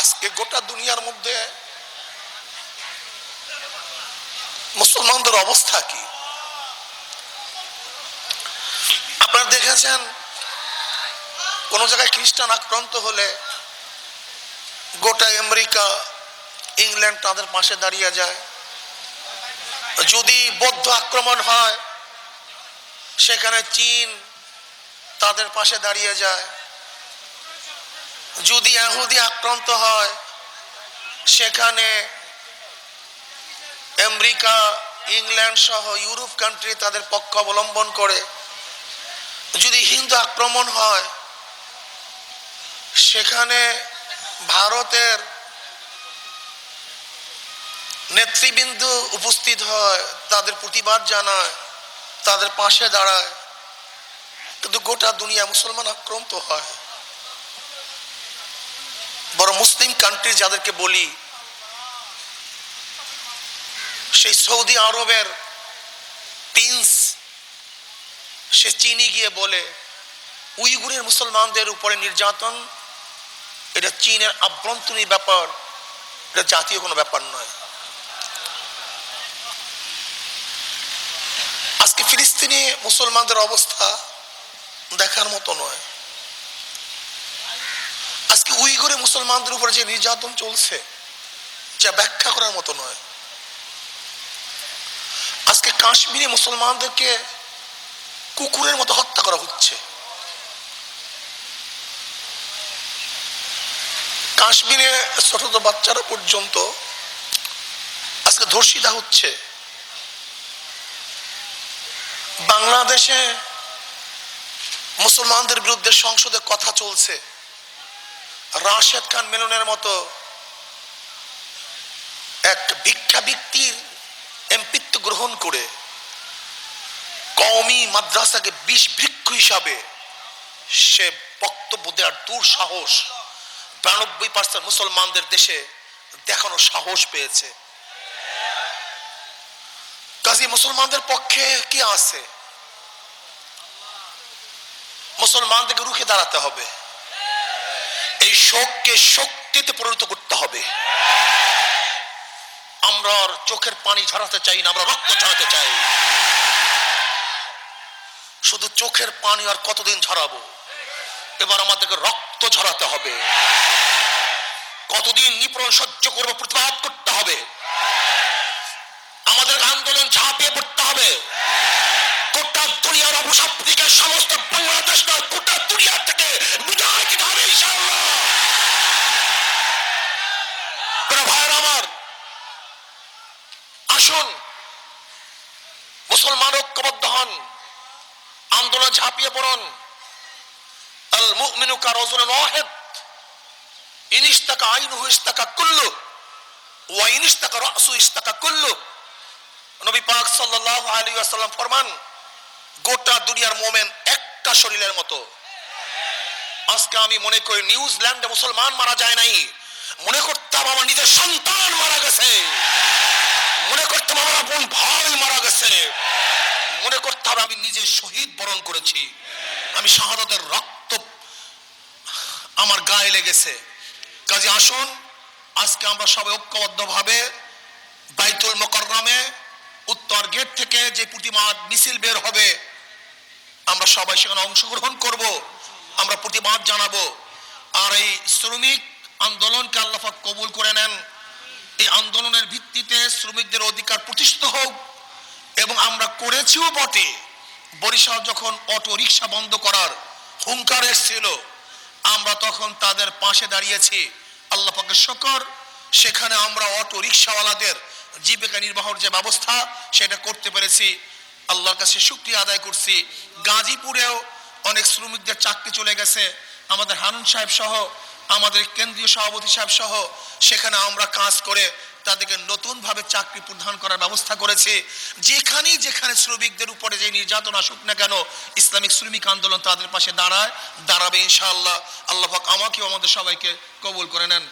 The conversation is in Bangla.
আজকে গোটা দুনিয়ার মধ্যে মুসলমানদের অবস্থা কি? আপনারা দেখেছেন কোন জায়গায় খ্রিস্টান আক্রান্ত হলে গোটা আমেরিকা, ইংল্যান্ড তাদের পাশে দাঁড়িয়ে যায়। যদি বৌদ্ধ আক্রমণ হয় সেখানে চীন তাদের পাশে দাঁড়িয়ে যায়। যদি ইহুদি আক্রান্ত হয় সেখানে আমেরিকা, ইংল্যান্ড সহ ইউরোপ কান্ট্রি তাদের পক্ষ অবলম্বন করে। যদি হিন্দু আক্রমণ হয় সেখানে ভারতের নেতৃবৃন্দ উপস্থিত হয়, তাদের প্রতিবাদ জানায়, তাদের পাশে দাঁড়ায়। কিন্তু গোটা দুনিয়া মুসলমান আক্রান্ত হয়। বড় মুসলিম কান্ট্রি যাদেরকে বলি, সেই সৌদি আরবের প্রিন্স সে চীনে গিয়ে বলে উইগুরের মুসলমানদের উপরে নির্যাতন এটা চীনের আভ্যন্তরীণ ব্যাপার, এটা জাতীয় কোনো ব্যাপার নয়। আজকে ফিলিস্তিনি মুসলমানদের অবস্থা দেখার মতো নয়। আজকে উইগুরে মুসলমানদের উপরে যে নির্যাতন চলছে যা ব্যাখ্যা করার মতো নয়। আজকে কাশ্মীরে মুসলমানদেরকে কুকুরের মতো হত্যা করা হচ্ছে। কাশ্মীরে ছোট ছোট বাচ্চারা পর্যন্ত আজকে ধর্ষিতা হচ্ছে। বাংলাদেশে মুসলমানদের বিরুদ্ধে সংসদে কথা চলছে। রাশেদ খান মেননের মতো এক ভিক্ষাবৃত্তির এমপিত্ব গ্রহণ করে কওমি মাদ্রাসাকে বিষ বৃক্ষ হিসাবে সে বক্তব্য দেওয়ার দুঃসাহস 92% মুসলমানদের দেশে দেখানো সাহস পেয়েছে। কাজী মুসলমানদের পক্ষে কি আছে? মুসলমানদেরকে রুখে দাঁড়াতে হবে। এই শোককে শক্তিতে পরিণত করতে হবে। আমরা চোখের পানি ঝরাতে চাই না, আমরা রক্ত ঝরাতে চাই। শুধু চোখের পানি আর কতদিন ঝরাবো? এবার আমাদেরকে রক্ত ঝরাতে হবে। কতদিন নিপীড়ন সহ্য করবো? প্রতিবাদ করতে হবে। আমাদের আন্দোলন ঝাঁপিয়ে পড়তে হবে। গোটা দুনিয়ার অবসাদকে সমস্ত বাংলাদেশ নয়, গোটা দুনিয়া থেকে বিদায় দিতে হবে ইনশাআল্লাহ। ভাইয়ের আমার, আসুন মুসলমান ঐক্যবদ্ধ হন, আন্দোলন ঝাঁপিয়ে পড়ুন। আল মুমিনু কারাজুলুন ওয়াহিদ ইন ইশতাকা আইনুহু ইশতাকা কুল্লু ওয়া ইন ইশতাকা রাসু ইশতাকা কুল্লু। নবী পাক সাল্লাল্লাহু আলাইহি ওয়াসাল্লাম ফরমান, গোটা দুনিয়ার মুমিন একটা শরীরের মতো। আজকে আমি মনে করি নিউজিল্যান্ডে মুসলমান মারা যায় নাই, মনে করতাম আমার নিজের সন্তান মারা গেছে, মনে করতাম আমার আপন ভাই মারা গেছে, মনে করতাম আমি নিজে শহীদ বরণ করেছি, আমি শাহাদাতের রক্ত আমার গায়ে লেগেছে। কাজে আসুন আজকে আমরা সবাই ঐক্যবদ্ধ ভাবে বাইতুল মুকাররমে উত্তর গেট থেকে যে প্রতিবাদ মিছিল বের হবে আমরা সবাই সেখানে অংশগ্রহণ করব, আমরা প্রতিবাদ জানাবো। আর এই শ্রমিক আন্দোলনকে আল্লাহ পাক কবুল করে নেন। এই আন্দোলনের ভিত্তিতে শ্রমিকদের অধিকার প্রতিষ্ঠিত হোক এবং আমরা করেছিও বটে। বরিশাল যখন অটো রিক্সা বন্ধ করার হুঙ্কার এসেছিল আমরা তখন তাদের পাশে দাঁড়িয়েছি। আল্লাহ পাকের শুকর, সেখানে আমরা অটো রিক্সাওয়ালাদের জীবিকা নির্বাহের যে ব্যবস্থা সেটা করতে পেরেছি। আল্লাহর কাছে শুকরিয়া আদায় করছি। গাজীপুরেও অনেক শ্রমিকদের চাকরি চলে গেছে, আমাদের হারুন সাহেব সহ আমাদের কেন্দ্রীয় সভাপতি সাহেব সহ সেখানে আমরা কাজ করে তাদেরকে নতুন ভাবে চাকরি প্রদান করার ব্যবস্থা করেছি। যেখানেই যেখানে শ্রমিকদের উপরে যে নির্যাতন আসুক না কেন ইসলামিক শ্রমিক আন্দোলন তাদের পাশে দাঁড়াবে ইনশাআল্লাহ। আল্লাহ পাক আমাকেও আমাদের সবাইকে কবুল করে নেন।